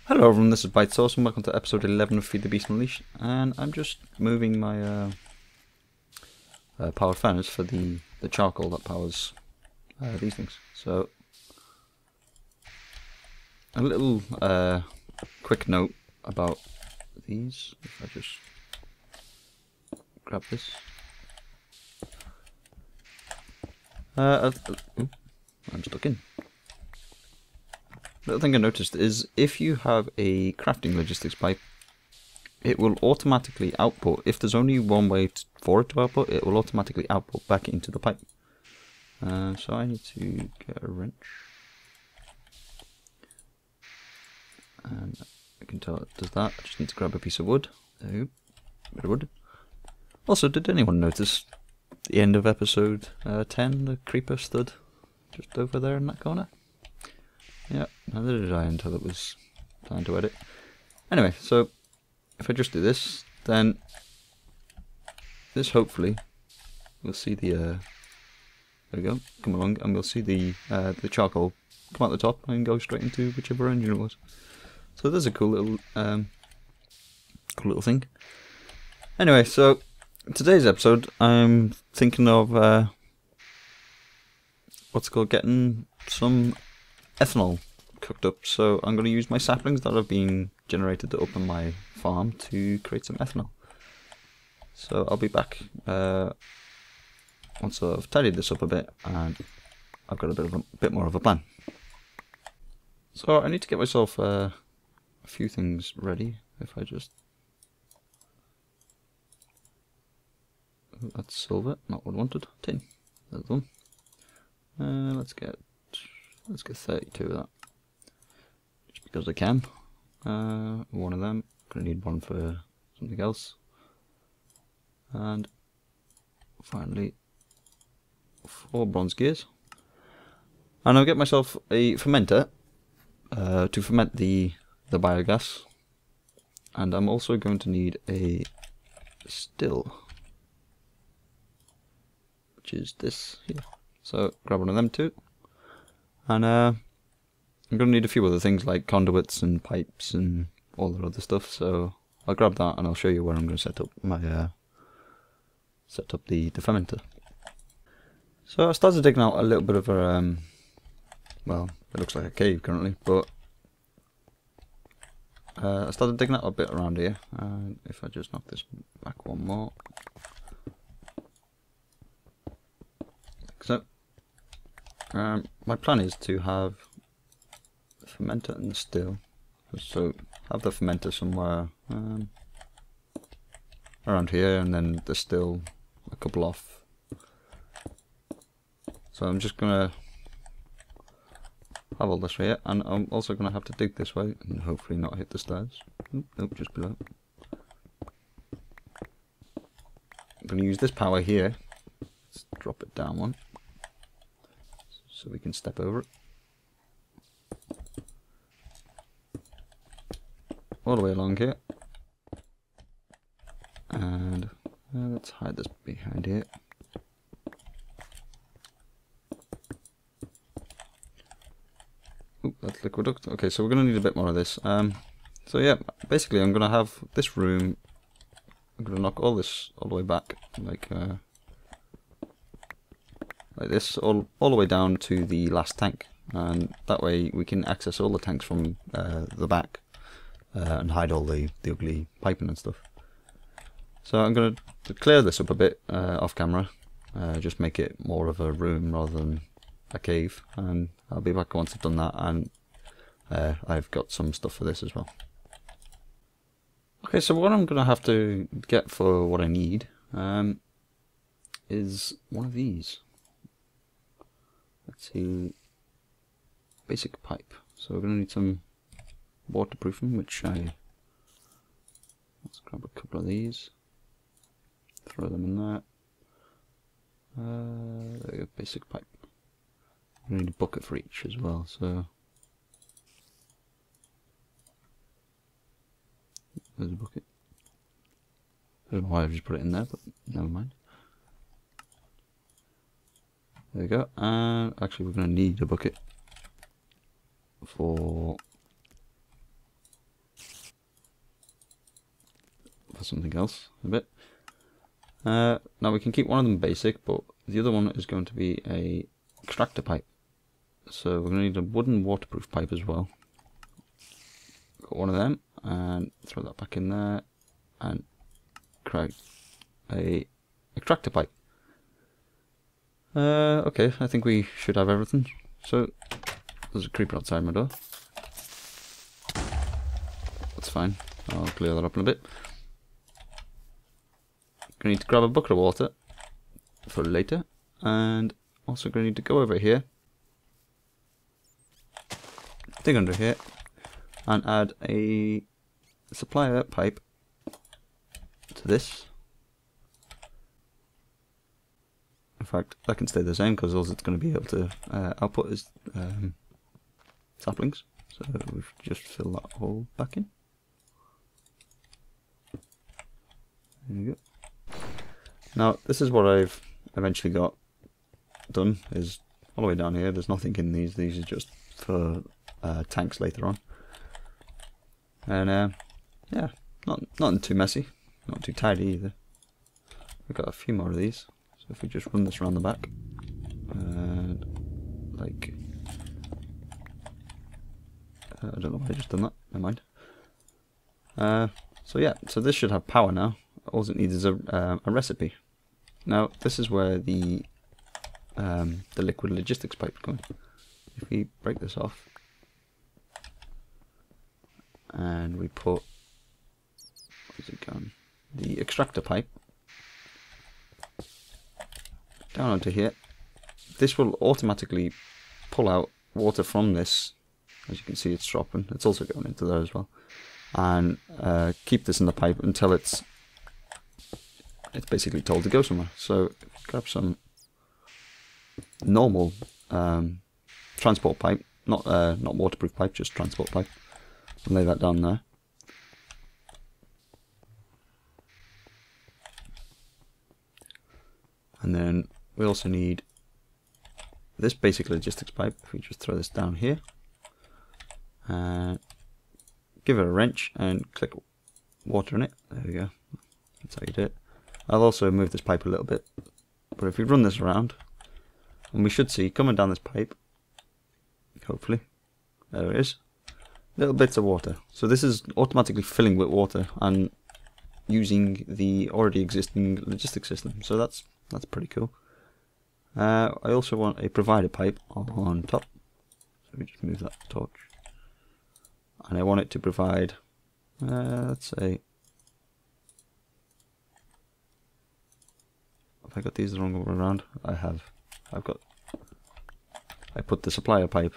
Hello everyone, this is Bytesauce and welcome to episode 11 of Feed the Beast Unleashed, and I'm just moving my powered furnace for the charcoal that powers these things. So, a little quick note about these, if I just grab this. Ooh, I'm stuck in. Little thing I noticed is if you have a crafting logistics pipe, it will automatically output. If there's only one way for it to output, it will automatically output back into the pipe. So I need to get a wrench, and I can tell it does that. I just need to grab a piece of wood. There you go, bit of wood. Also, did anyone notice the end of episode 10? The creeper stood just over there in that corner. Yeah, neither did I until it was time to edit. Anyway, so if I just do this, then this hopefully we'll see the there we go, come along, and we'll see the charcoal come out the top and go straight into whichever engine it was. So there's a cool little thing. Anyway, so today's episode I'm thinking of what's it called, getting some ethanol cooked up. So I'm going to use my saplings that have been generated up on my farm to create some ethanol. So I'll be back once I've tidied this up a bit and I've got a bit more of a plan. So I need to get myself a few things ready. If I just, oh, that's silver, not what I wanted. Tin, there's one. Let's get 32 of that, just because I can. One of them, gonna need one for something else, and finally 4 bronze gears. And I'll get myself a fermenter to ferment the biogas, and I'm also going to need a still, which is this here. So grab one of them too. And I'm going to need a few other things like conduits and pipes and all that other stuff. So I'll grab that and I'll show you where I'm going to set up my the fermenter. So I started digging out a little bit of a well, it looks like a cave currently, but I started digging out a bit around here. And if I just knock this back one more, like so. My plan is to have the fermenter and the still, so have the fermenter somewhere around here, and then the still a couple off. So I'm just gonna have all this here, and I'm also gonna have to dig this way and hopefully not hit the stairs. Nope, just below. I'm gonna use this power here. Let's drop it down one, so we can step over it. All the way along here. And let's hide this behind here. Oop, that's liquiduct. Okay, so we're going to need a bit more of this. So yeah, basically I'm going to have this room, I'm going to knock all this all the way back, like this, all the way down to the last tank, and that way we can access all the tanks from the back and hide all the ugly piping and stuff. So I'm going to clear this up a bit off camera, just make it more of a room rather than a cave, and I'll be back once I've done that, and I've got some stuff for this as well. Okay, so what I'm going to have to get for what I need is one of these. Let's see, basic pipe. So we're going to need some waterproofing, which let's grab a couple of these, throw them in there. There we go, basic pipe. We need a bucket for each as well, so there's a bucket. I don't know why I've just put it in there, but never mind. There we go. And actually we're going to need a bucket for for something else a bit. Now we can keep one of them basic, but the other one is going to be a extractor pipe. So we're going to need a wooden waterproof pipe as well. Got one of them, and throw that back in there, and create a extractor pipe. Okay, I think we should have everything. So there's a creeper outside my door. That's fine. I'll clear that up in a bit. Gonna need to grab a bucket of water for later, and also gonna need to go over here, dig under here, and add a supply pipe to this. In fact, that can stay the same because all it's going to be able to output is saplings. So we've just fill that hole back in. There you go. Now this is what I've eventually got done. Is all the way down here. There's nothing in these. These are just for tanks later on. And yeah, not too messy, not too tidy either. We've got a few more of these. So if we just run this around the back, and like, I don't know why I just done that, never mind. So yeah, so this should have power now. All it needs is a recipe. Now this is where the liquid logistics pipe is going. If we break this off, and we put, where's it going? The extractor pipe down onto here. This will automatically pull out water from this. As you can see, it's dropping. It's also going into there as well, and keep this in the pipe until it's basically told to go somewhere. So grab some normal transport pipe, not waterproof pipe, just transport pipe, and lay that down there. And then we also need this basic logistics pipe. If we just throw this down here, and give it a wrench and click water in it. There we go. That's how you do it. I'll also move this pipe a little bit, but if we run this around, and we should see coming down this pipe, hopefully, there it is, little bits of water. So this is automatically filling with water and using the already existing logistics system. So that's pretty cool. I also want a provider pipe on top. So we just move that torch, and I want it to provide, let's say, have I got these the wrong way around? I have. I put the supplier pipe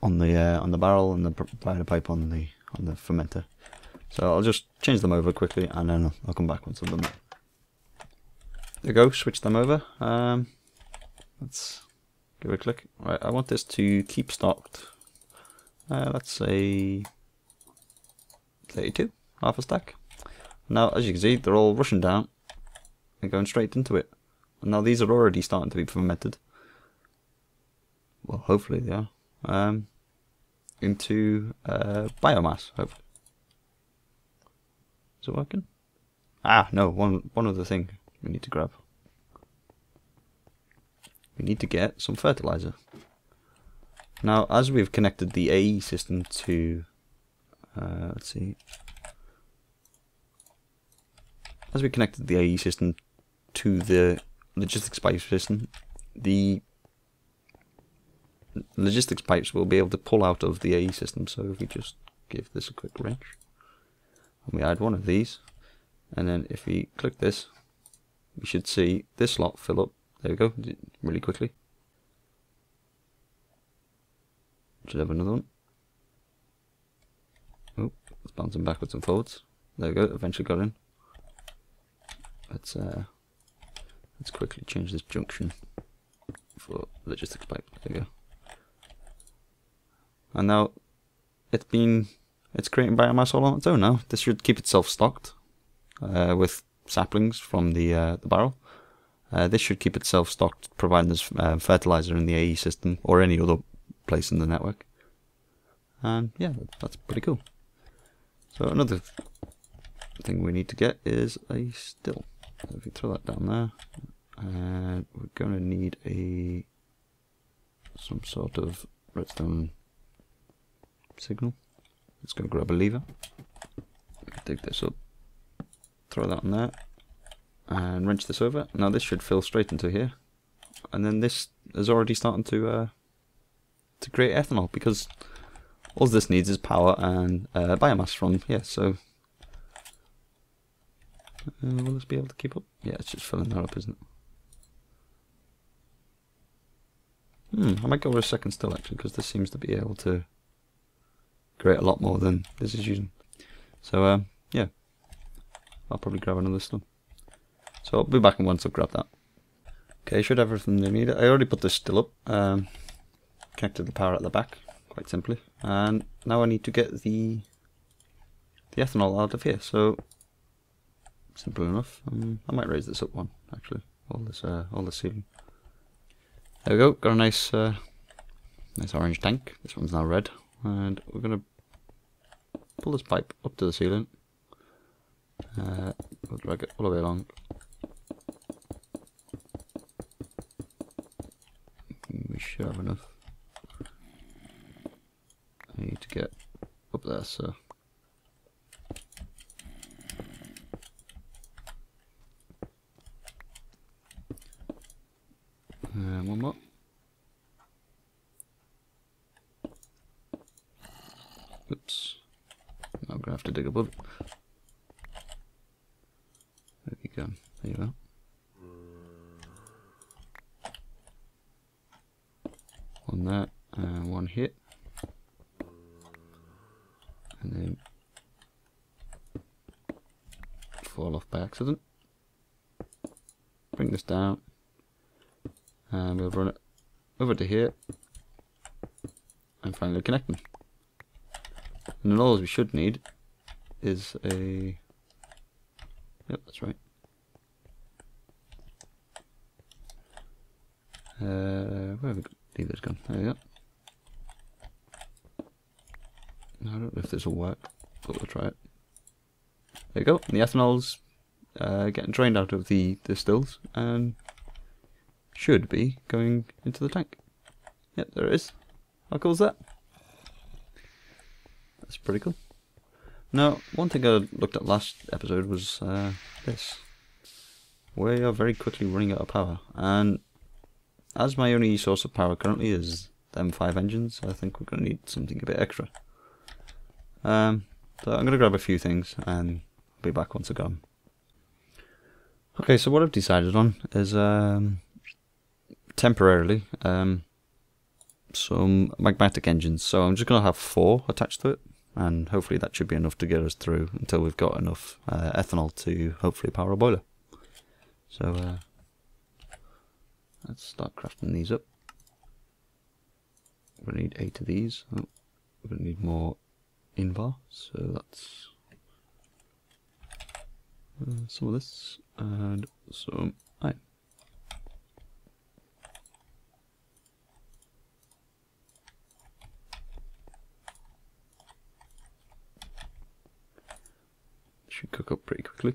on the barrel and the provider pipe on the fermenter. So I'll just change them over quickly, and then I'll come back once I've done that. There you go, switch them over. Let's give it a click. Right, I want this to keep stocked. Let's say 32, half a stack. Now, as you can see, they're all rushing down and going straight into it. And now these are already starting to be fermented. Well, hopefully they are. Into biomass, hopefully. Is it working? Ah, no, one other thing we need to grab. We need to get some fertilizer. Now, as we've connected the AE system to, let's see. As we connected the AE system to the logistics pipe system, the logistics pipes will be able to pull out of the AE system. So if we just give this a quick wrench, and we add one of these, and then if we click this, we should see this slot fill up. There we go, really quickly. Should have another one. Oh, it's bouncing backwards and forwards. There we go, eventually got in. Let's quickly change this junction for logistics pipe. There we go. And now it's creating biomass all on its own now. This should keep itself stocked with saplings from the barrel. This should keep itself stocked, providing there's fertilizer in the AE system or any other place in the network. And yeah, that's pretty cool. So another thing we need to get is a still. So if you throw that down there, and we're going to need some sort of redstone signal. Let's go grab a lever, dig this up, throw that on there, and wrench this over. Now this should fill straight into here, and then this is already starting to create ethanol, because all this needs is power and biomass from here. So will this be able to keep up? Yeah, it's just filling that up, isn't it? I might go with a second still actually, because this seems to be able to create a lot more than this is using. So yeah, I'll probably grab another still. So I'll be back in once I've grabbed that. Okay, should have everything they need. I already put this still up, connected the power at the back, quite simply. And now I need to get the ethanol out of here. So simple enough. I might raise this up one actually. All this ceiling. There we go. Got a nice orange tank. This one's now red, and we're gonna pull this pipe up to the ceiling. We'll drag it all the way along. We should have enough. I need to get up there, so. And one more. Oops. I'm going to have to dig above it. There you go. There you go. One there, and one here. And then fall off by accident. Bring this down. And we'll run it over to here. And finally connect them. And then all we should need is a... Yep, that's right. Where have we got? Leave this gone. There we go. I don't know if this will work, but we'll try it. There you go. And the ethanol's getting drained out of the stills and should be going into the tank. Yep, there it is. How cool is that? That's pretty cool. Now, one thing I looked at last episode was this. We are very quickly running out of power, and as my only source of power currently is them 5 engines, I think we're going to need something a bit extra. So I'm going to grab a few things and I'll be back once I got them. Okay, so what I've decided on is temporarily some magmatic engines. So I'm just going to have 4 attached to it, and hopefully that should be enough to get us through until we've got enough ethanol to hopefully power a boiler. So let's start crafting these up. We're going to need 8 of these. Oh, we're going to need more invar, so that's some of this and some iron. Should cook up pretty quickly.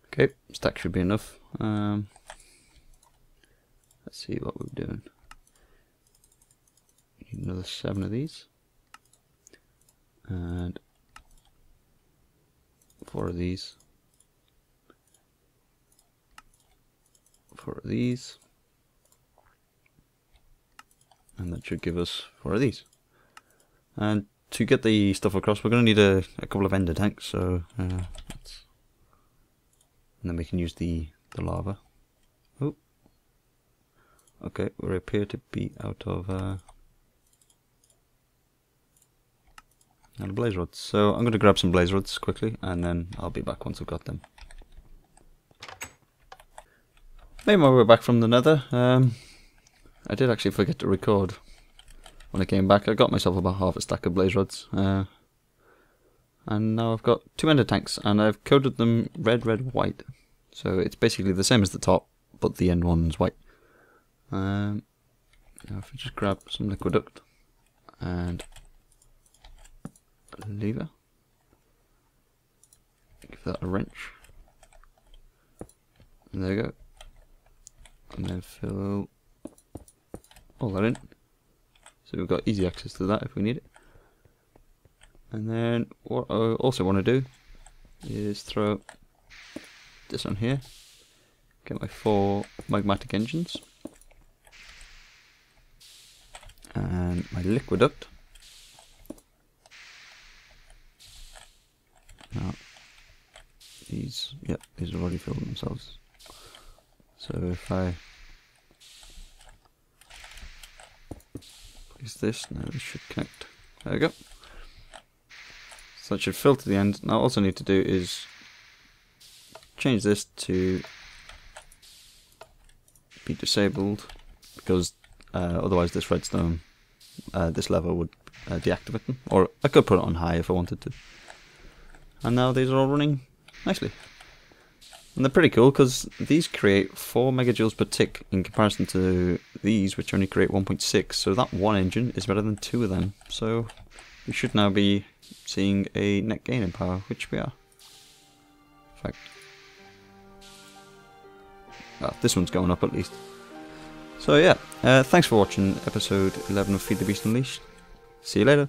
Okay, stack should be enough. Let's see what we're doing. We need another 7 of these, and 4 of these, 4 of these, and that should give us 4 of these. And to get the stuff across, we're going to need a couple of ender tanks, so and then we can use the lava. Oh, okay, we appear to be out of blaze rods, so I'm going to grab some blaze rods quickly, and then I'll be back once I've got them. Made my way back from the nether. I did actually forget to record when I came back. I got myself about half a stack of blaze rods, and now I've got 2 ender tanks, and I've coated them red, white. So it's basically the same as the top, but the end one's white. Now if we just grab some liquid duct and lever. Give that a wrench. And there we go. And then fill all that in. So we've got easy access to that if we need it. And then what I also want to do is throw this on here. Get my 4 magmatic engines. And my liquiduct. Now, these are already filled themselves. So if I place this, now this should connect. There we go. So that should fill to the end. Now all I need to do is change this to be disabled, because otherwise this redstone, this level would deactivate them. Or I could put it on high if I wanted to. And now these are all running nicely. And they're pretty cool because these create 4 megajoules per tick in comparison to these, which only create 1.6. So that one engine is better than 2 of them. So we should now be seeing a net gain in power, which we are. In fact, this one's going up at least. So yeah, thanks for watching episode 11 of Feed the Beast Unleashed. See you later.